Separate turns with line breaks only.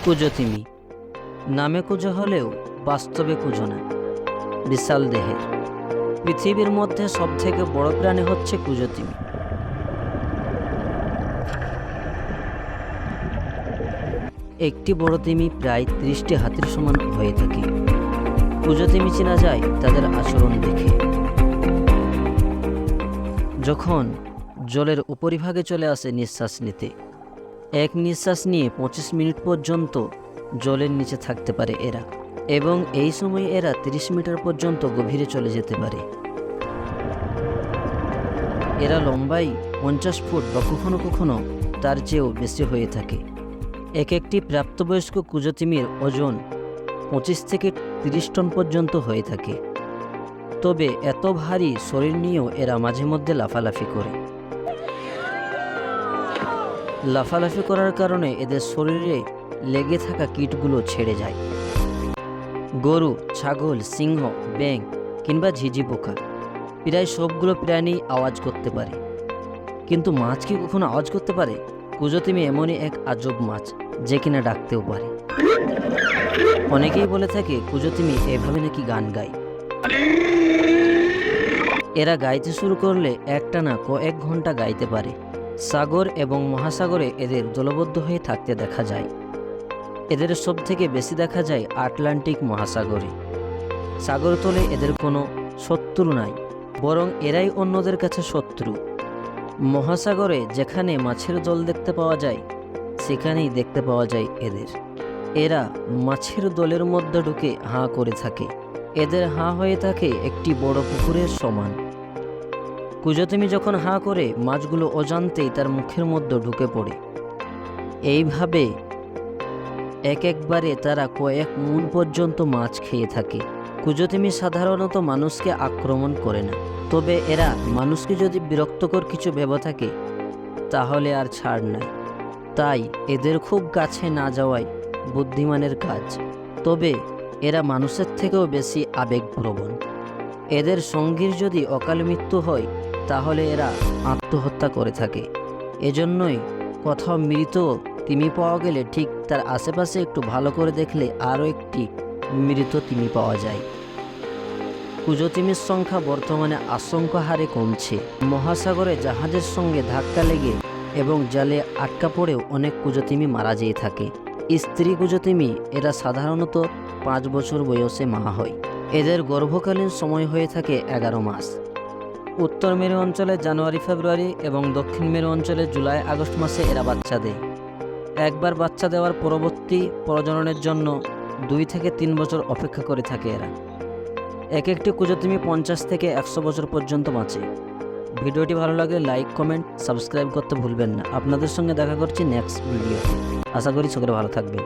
কুজো তিমি নামে কুজো হলেও বাস্তবে কুজো না, বিশাল দেহের। পৃথিবীর মধ্যে সবথেকে বড় প্রাণী হচ্ছে কুজো তিমি। একটি বড় তিমি প্রায় 30টি হাতির সমান হয়ে থাকে। কুজো তিমি চেনা যায় তাদের আচরণ দেখে। যখন জলের উপরিভাগে চলে আসে নিঃশ্বাস নিতে, এক নিঃশ্বাস নিয়ে 25 মিনিট পর্যন্ত জলের নিচে থাকতে পারে এরা, এবং এই সময় এরা 30 মিটার পর্যন্ত গভীরে চলে যেতে পারে। এরা লম্বাই 50 ফুট বা কখনো কখনো তার চেয়েও বেশি হয়ে থাকে। এক একটি প্রাপ্তবয়স্ক কুজো তিমির ওজন 25 থেকে 30 টন পর্যন্ত হয়ে থাকে। তবে এত ভারী শরীর নিয়েও এরা মাঝে মধ্যে লাফালাফি করে। লাফালাফি করার কারণে এদের শরীরে লেগে থাকা কীটগুলো ছেড়ে যায়। গরু, ছাগল, সিংহ, ব্যাঙ কিংবা ঝিঝি পোকা প্রায় সবগুলো প্রাণী আওয়াজ করতে পারে। কিন্তু মাছ কি কখনো আওয়াজ করতে পারে? কুজো তিমি এমনই এক আজব মাছ যে কিনা ডাকতেও পারে। অনেকেই বলে থাকে কুজো তিমি এভাবে নাকি গান গায়। এরা গাইতে শুরু করলে একটানা কয়েক ঘন্টা গাইতে পারে। সাগর এবং মহাসাগরে এদের দলবদ্ধ হয়ে থাকতে দেখা যায়। এদের সবথেকে বেশি দেখা যায় আটলান্টিক মহাসাগরে। সাগরতলে এদের কোনো শত্রু নাই, বরং এরাই অন্যদের কাছে শত্রু। মহাসাগরে যেখানে মাছের দল দেখতে পাওয়া যায়, সেখানেই দেখতে পাওয়া যায় এদের। এরা মাছের দলের মধ্যে ঢুকে হাঁ করে থাকে। এদের হাঁ হয়ে থাকে একটি বড় পুকুরের সমান। কুজো তিমি যখন হাঁ করে, মাছগুলো অজান্তেই তার মুখের মধ্যে ঢুকে পড়ে। এইভাবে একবারে তারা কয়েক মণ পর্যন্ত মাছ খেয়ে থাকে। কুজো তিমি সাধারণত মানুষকে আক্রমণ করে না, তবে এরা মানুষকে যদি বিরক্তকর কিছু ভেবে থাকে তাহলে আর ছাড় নাই। তাই এদের খুব কাছে না যাওয়াই বুদ্ধিমানের কাজ। তবে এরা মানুষের থেকেও বেশি আবেগপ্রবণ। এদের সঙ্গীর যদি অকাল মৃত্যু হয় তাহলে এরা আত্মহত্যা করে থাকে। এজন্যই কোথাও মৃত তিমি পাওয়া গেলে ঠিক তার আশেপাশে একটু ভালো করে দেখলে আরও একটি মৃত তিমি পাওয়া যায়। কুজো তিমির সংখ্যা বর্তমানে আশঙ্কা হারে কমছে। মহাসাগরে জাহাজের সঙ্গে ধাক্কা লেগে এবং জালে আটকা পড়েও অনেক কুজো তিমি মারা যেয়ে থাকে। স্ত্রী কুজো তিমি এরা সাধারণত 5 বছর বয়সে মা হয়। এদের গর্ভকালীন সময় হয়ে থাকে 11 মাস। উত্তর মেরু অঞ্চলে জানুয়ারি ফেব্রুয়ারি এবং দক্ষিণ মেরু অঞ্চলে জুলাই আগস্ট মাসে এরা বাচ্চা দেয়। একবার বাচ্চা দেওয়ার পরবর্তী প্রজননের জন্য 2 থেকে 3 বছর অপেক্ষা করে থাকে এরা। এক একটি কুজো তিমি 50 থেকে 100 বছর পর্যন্ত বাঁচে। ভিডিওটি ভালো লাগলে লাইক, কমেন্ট, সাবস্ক্রাইব করতে ভুলবেন না। আপনাদের সঙ্গে দেখা করছি নেক্সট ভিডিওতে। আশা করি সকলে ভালো থাকবেন।